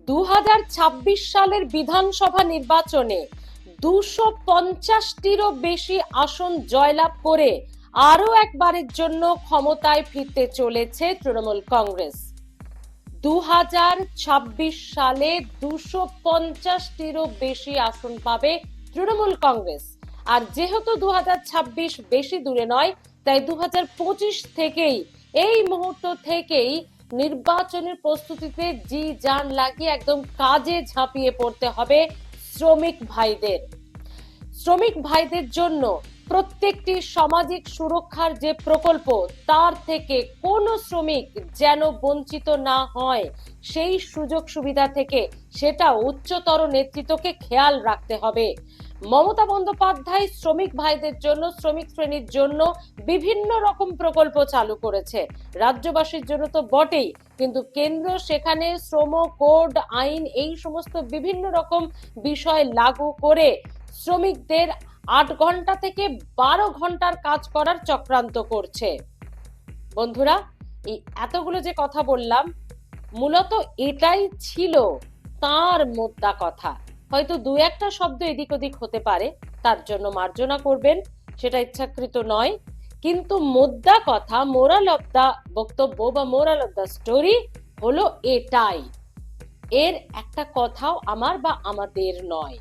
2026 সালের বিধানসভা নির্বাচনে 250টিরও বেশি আসন জয়লাভ করে আরো একবারের জন্য ক্ষমতায় ফিরতে চলেছে তৃণমূল কংগ্রেস। 2026 সালে 250টিরও বেশি আসন পাবে তৃণমূল কংগ্রেস। আর যেহেতু 2026 বেশি দূরে নয়, তাই 2025 থেকেই, এই মুহূর্ত থেকেই নির্বাচনের প্রস্তুতিতে জি জান লাগিয়ে একদম কাজে ঝাঁপিয়ে পড়তে হবে শ্রমিক ভাইদের জন্য প্রত্যেকটি সামাজিক সুরক্ষার যে প্রকল্প, তার থেকে কোনো শ্রমিক যেন বঞ্চিত না হয়, সেই সুযোগ সুবিধা থেকে সেটা উচ্চতর নেতৃত্বকে খেয়াল রাখতে হবে। মমতা বন্দ্যোপাধ্যায় শ্রমিক ভাইদের জন্য, শ্রমিক শ্রেণীর জন্য বিভিন্ন রকম প্রকল্প চালু করেছে, রাজ্যবাসীর জন্য তো বটেই, কিন্তু কেন্দ্র সেখানে শ্রম কোড আইন এই সমস্ত বিভিন্ন রকম বিষয় লাগু করে শ্রমিকদের 8 ঘন্টা থেকে 12 ঘন্টার কাজ করার চক্রান্ত করছে। বন্ধুরা, এই এতগুলো যে কথা বললাম, মূলত এটাই ছিল তার মোদ্দা কথা। হয়তো দু একটা শব্দ এদিক ওদিক হতে পারে, তার জন্য মার্জনা করবেন, সেটা ইচ্ছাকৃত নয়, কিন্তু মোদ্দা কথা, মোরাল অফ দা বক্তব্য বা মোরাল অফ দা স্টোরি হলো এটাই। এর একটা কথাও আমার বা আমাদের নয়।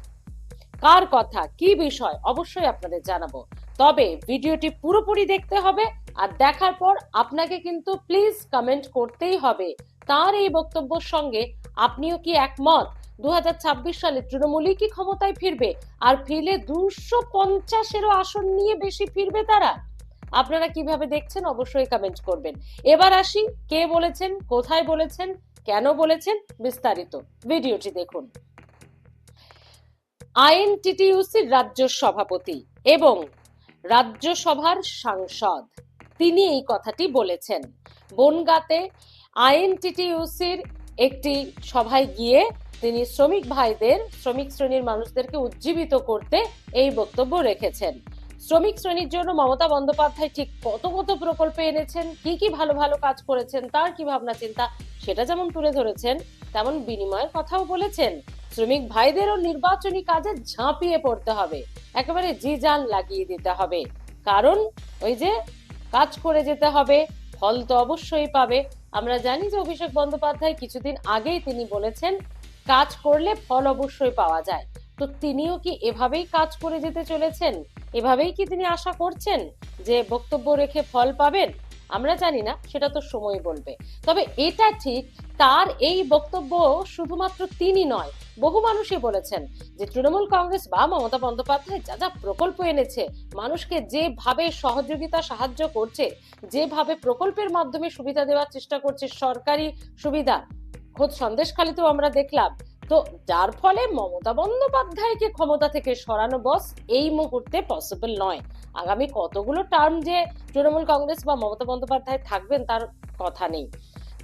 কার কথা, কি বিষয়, অবশ্যই আপনাদের জানাবো, তবে ভিডিওটি পুরোপুরি দেখতে হবে। আর দেখার পর আপনাকে কিন্তু প্লিজ কমেন্ট করতেই হবে তার এই বক্তব্যের সঙ্গে আপনিও কি একমত। 2026 সালে তৃণমূলই কি ক্ষমতায় ফিরবে, আর ফিরলে 250-এরও আসন নিয়ে বেশি ফিরবে তারা? আপনারা কিভাবে দেখছেন অবশ্যই কমেন্ট করবেন। এবার আসি, কে বলেছেন, কোথায় বলেছেন, কেন বলেছেন, বিস্তারিত ভিডিওটি দেখুন। আইএনটিটিইউসির রাজ্য সভাপতি এবং রাজ্যসভার সাংসদ, তিনি এই কথাটি বলেছেন। বনগাঁতে আইএনটিটিইউসির একটি সভায় গিয়ে তিনি শ্রমিক ভাইদের, শ্রমিক শ্রেণীর মানুষদেরকে উজ্জীবিত করতে এই বক্তব্য রেখেছেন। শ্রমিক শ্রেণীর জন্য মমতা বন্দ্যোপাধ্যায় ঠিক কত কত প্রকল্প এনেছেন, কি কি ভালো ভালো কাজ করেছেন, তার কি ভাবনা চিন্তা, সেটা যেমন তুলে ধরেছেন, তেমন বিনিময়ের কথাও বলেছেন। শ্রমিক ভাইদেরও নির্বাচনী কাজে ঝাঁপিয়ে পড়তে হবে, একেবারে জি জান লাগিয়ে দিতে হবে, কারণ ওই যে কাজ করে যেতে হবে, ফল তো অবশ্যই পাবে। আমরা জানি যে অভিষেক বন্দ্যোপাধ্যায় কিছুদিন আগেই তিনি বলেছেন কাজ করলে ফল অবশ্যই পাওয়া যায়। তো তিনিও কি এভাবেই কাজ করে যেতে চলেছেন? এভাবেই কি তিনি আশা করছেন যে বক্তব্য রেখে ফল পাবেন? আমরা জানি না, সেটা তো সময় বলবে। তবে এটা ঠিক, তার এই বক্তব্য শুধুমাত্র তিনি নয়, বহু মানুষই বলেছেন যে তৃণমূল কংগ্রেস বা মমতা বন্দ্যোপাধ্যায় যা যা প্রকল্প এনেছে, মানুষকে যেভাবে সহযোগিতা সাহায্য করছে, যেভাবে প্রকল্পের মাধ্যমে সুবিধা দেওয়ার চেষ্টা করছে, সরকারি সুবিধা, খোদ সন্দেশখালীতেও আমরা দেখলাম। তো যার ফলে মমতা বন্দ্যোপাধ্যায়কে ক্ষমতা থেকে সরানো বস এই মুহূর্তে পসিবল নয়। আগামী কতগুলো টার্ম যে তৃণমূল কংগ্রেস বা মমতা বন্দ্যোপাধ্যায় থাকবেন তার কথা নেই।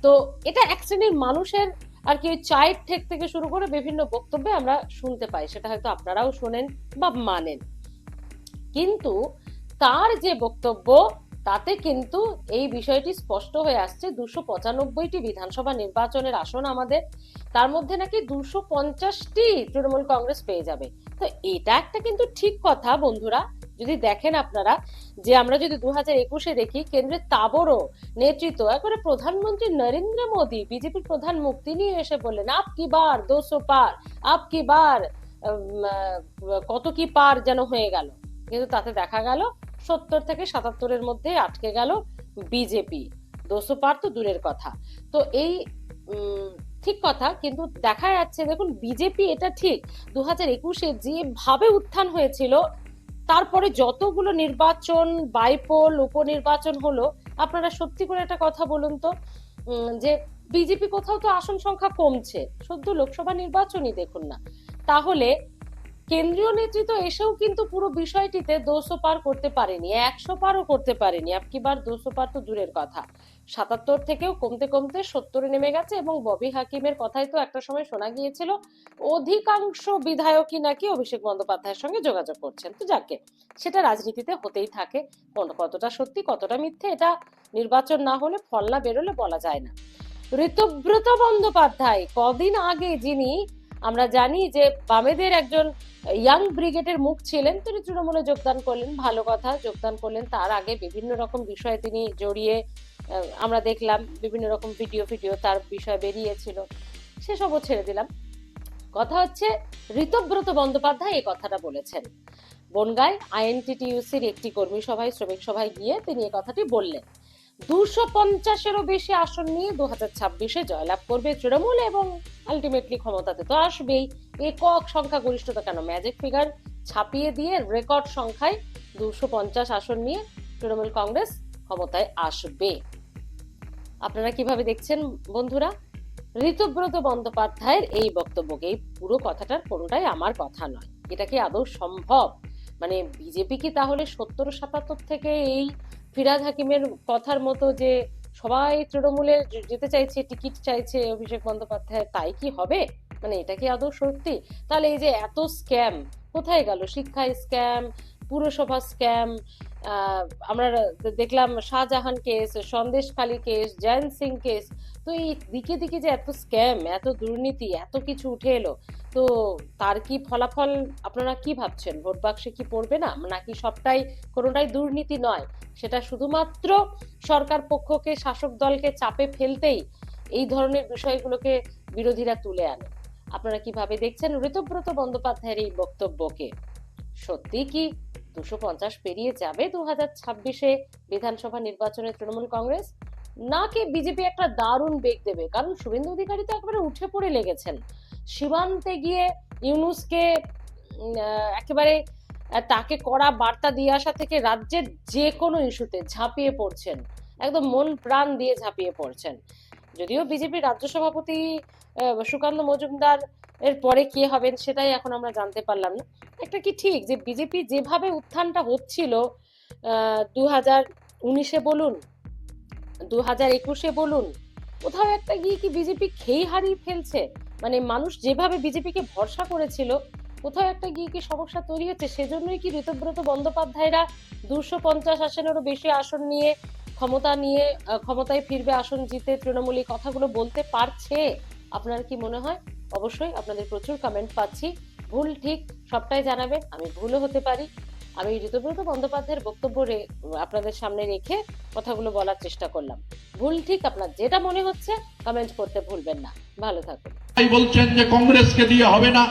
তো এটা এক শ্রেণীর মানুষের আর কি চায়ের ঠেক থেকে শুরু করে বিভিন্ন বক্তব্যে আমরা শুনতে পাই, সেটা হয়তো আপনারাও শোনেন বা মানেন। কিন্তু তার যে বক্তব্য, তাতে কিন্তু এই বিষয়টি স্পষ্ট হয়ে আসছে। 295টি বিধানসভা নির্বাচনের আসন আমাদের, তার মধ্যে নাকি 250টি তৃণমূল কংগ্রেস পেয়ে যাবে। তো এটা একটা কিন্তু ঠিক কথা বন্ধুরা। যদি দেখেন আপনারা, যে আমরা যদি 2021-এ দেখি, কেন্দ্রের তাবড় নেতৃত্ব, একবারে প্রধানমন্ত্রী নরেন্দ্র মোদী, বিজেপির প্রধান মুখ, তিনি এসে বললেন আপকি বার 200 পার, আপকি বার কত কি পার যেন হয়ে গেল, কিন্তু তাতে দেখা গেল 70 থেকে 77-এর মধ্যে আটকে গেল বিজেপি। 200 পার তো দূরের কথা। তো এই ঠিক কথা, কিন্তু দেখা যাচ্ছে দেখুন বিজেপি, এটা ঠিক 2021-এ যেভাবে উত্থান হয়েছিল, তারপরে যতগুলো নির্বাচন, বাইপোল, উপনির্বাচন হলো, আপনারা সত্যি করে একটা কথা বলুন তো, যে বিজেপি কোথাও তো আসন সংখ্যা কমছে, সদ্য লোকসভা নির্বাচনই দেখুন না। তাহলে কেন্দ্রীয় নেতৃত্ব এসেও কিন্তু পুরো বিষয়টিতে 200 পার করতে পারেনি, 100 পারও করতে পারেনি। আপকি বার 200 পার তো দূরের কথা, 77 থেকেও কমতে কমতে 70-এ নেমে গেছে। এবং ববি হাকিমের কথাই তো একটা সময় শোনা গিয়েছিল অধিকাংশ বিধায়কই নাকি অভিষেক বন্দ্যোপাধ্যায়ের সঙ্গে যোগাযোগ করছেন। তো যাকে, সেটা রাজনীতিতে হতেই থাকে, কতটা সত্যি কতটা মিথ্যে এটা নির্বাচন না হলে, ফল না বেরোলে বলা যায় না। ঋতব্রত বন্দ্যোপাধ্যায়, কদিন আগে যিনি আমরা জানি যে বামেদের একজন ইয়াং ব্রিগেডের মুখ ছিলেন, তিনি তৃণমূলে যোগদান করলেন, ভালো কথা, যোগদান করলেন। তার আগে বিভিন্ন রকম বিষয়ে তিনি জড়িয়ে আমরা দেখলাম, বিভিন্ন রকম ভিডিও তার বিষয়ে বেরিয়েছিল, সেসবও ছেড়ে দিলাম। কথা হচ্ছে ঋতব্রত বন্দ্যোপাধ্যায় এই কথাটা বলেছেন বনগাঁয় আইএনটিটিইউসির একটি কর্মী সভায়, শ্রমিক সভায় গিয়ে তিনি এই কথাটি বললেন। 250-এরও বেশি আসন নিয়ে 2026-এ জয়লাভ করবে তৃণমূল এবং আলটিমেটলি ক্ষমতাতে তো আসবেই। একক সংখ্যাগরিষ্ঠতা কেন, ম্যাজিক ফিগার ছাপিয়ে দিয়ে রেকর্ড সংখ্যায় 250 আসন নিয়ে তৃণমূল কংগ্রেস ক্ষমতায় আসবে। আপনারা কিভাবে দেখছেন বন্ধুরা ঋতব্রত বন্দ্যোপাধ্যায়ের এই বক্তব্যকে? এই পুরো কথাটার কোনোটাই আমার কথা নয়। এটা কি আদৌ সম্ভব? মানে বিজেপি কি তাহলে 70-77 থেকে এই ফিরহাদ হাকিমের কথার মতো যে সবাই তৃণমূলে যেতে চাইছে, টিকিট চাইছে অভিষেক বন্দ্যোপাধ্যায়, তাই কি হবে? মানে এটা কি আদৌ সত্যি? তাহলে এই যে এত স্ক্যাম কোথায় গেল? শিক্ষায় স্ক্যাম, পুরসভা স্ক্যাম, আমরা দেখলাম Shahjahan case, Sandeshkhali case, Jayanta Singh case, তো এই দিকে দিকে যে এত স্ক্যাম, এত দুর্নীতি, এত কিছু উঠে এলো, তো তার কি ফলাফল আপনারা কি ভাবছেন? ভোট বাক্সে কি পড়বে না? নাকি সবটাই, কোনোটাই দুর্নীতি নয়, সেটা শুধুমাত্র সরকার পক্ষকে, শাসক দলকে চাপে ফেলতেই এই ধরনের বিষয়গুলোকে বিরোধীরা তুলে আনে? আপনারা কিভাবে দেখছেন ঋতব্রত বন্দ্যোপাধ্যায়ের এই বক্তব্যকে? সত্যি কি 250 পেরিয়ে যাবে 2026-এ বিধানসভা নির্বাচনে তৃণমূল কংগ্রেস, নাকি বিজেপি একটা দারুণ বেগ দেবে? কারণ শুভেন্দু অধিকারী তো একেবারে উঠে পড়ে লেগেছেন, সীমান্তে গিয়ে ইউনূসকে একেবারে তাকে কড়া বার্তা দিয়ে আসা থেকে রাজ্যের যে কোনো ইস্যুতে ঝাঁপিয়ে পড়ছেন, একদম মন প্রাণ দিয়ে ঝাঁপিয়ে পড়ছেন। যদিও বিজেপির রাজ্য সভাপতি সুকান্ত মজুমদার এর পরে কে হবেন সেটাই এখন আমরা জানতে পারলাম না। একটা কি ঠিক যে বিজেপি যেভাবে উত্থানটা হচ্ছিল 2019-এ বলুন, 2021-এ বলুন, কোথাও একটা গিয়ে কি বিজেপি খেই হারিয়ে ফেলছে? মানে মানুষ যেভাবে বিজেপিকে ভরসা করেছিল, কোথাও একটা গিয়ে কি সমস্যা তৈরি হচ্ছে? সেজন্যই কি ঋতব্রত বন্দ্যোপাধ্যায়রা 250 আসনেরও বেশি আসন নিয়ে ক্ষমতায় ফিরবে, আসন জিতে তৃণমূল এই কথাগুলো বলতে পারছে? আপনার কি মনে হয়? অবশ্যই আপনাদের প্রচুর কমেন্ট পাচ্ছি, ভুল ঠিক সবটাই জানাবেন। আমি ভুলও হতে পারি। আমি ঋতব্রত বন্দ্যোপাধ্যায়ের বক্তব্য আপনাদের সামনে রেখে কথাগুলো বলার চেষ্টা করলাম। ভুল ঠিক আপনার যেটা মনে হচ্ছে কমেন্ট করতে ভুলবেন না। ভালো থাকুন। বলছেন যে কংগ্রেসকে দিয়ে হবে না,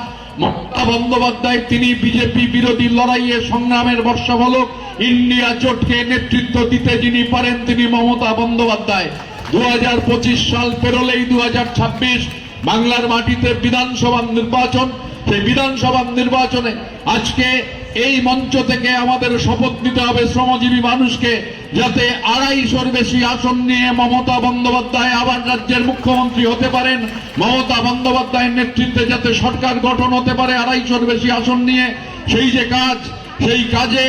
মমতা বন্দ্যোপাধ্যায় তিনি বিজেপি বিরোধী লড়াইয়ে সংগ্রামের বর্ষফলক ইন্ডিয়া জোটকে নেতৃত্ব দিতে যিনি পারেন তিনি মমতা বন্দ্যোপাধ্যায়। 2025 সাল পেরোলেই 2026 বাংলার মাটিতে বিধানসভা নির্বাচন। সেই বিধানসভা নির্বাচনে আজকে এই মঞ্চ থেকে আমাদের শপথ নিতে হবে শ্রমজীবী মানুষকে, যাতে 250-এর বেশি আসন নিয়ে মমতা বন্দ্যোপাধ্যায় আবার রাজ্যের মুখ্যমন্ত্রী হতে পারেন। মমতা বন্দ্যোপাধ্যায়ের নেতৃত্বে যাতে সরকার গঠন হতে পারে 250-এর বেশি আসন নিয়ে। সেই যে কাজ, সেই কাজে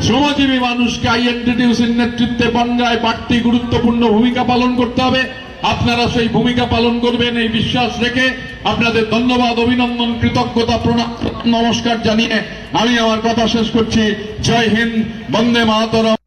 শ্রমজীবী মানুষকে আইএনটিটিইউসির নেতৃত্বে বনগাঁয় বাড়তি গুরুত্বপূর্ণ ভূমিকা পালন করতে হবে। আপনারা সেই ভূমিকা পালন করবেন এই বিশ্বাস রেখে আপনাদের ধন্যবাদ, অভিনন্দন, কৃতজ্ঞতা, প্রণাম, নমস্কার জানিয়ে আমি আমার কথা শেষ করছি। জয় হিন্দ, বন্দে মাতরম।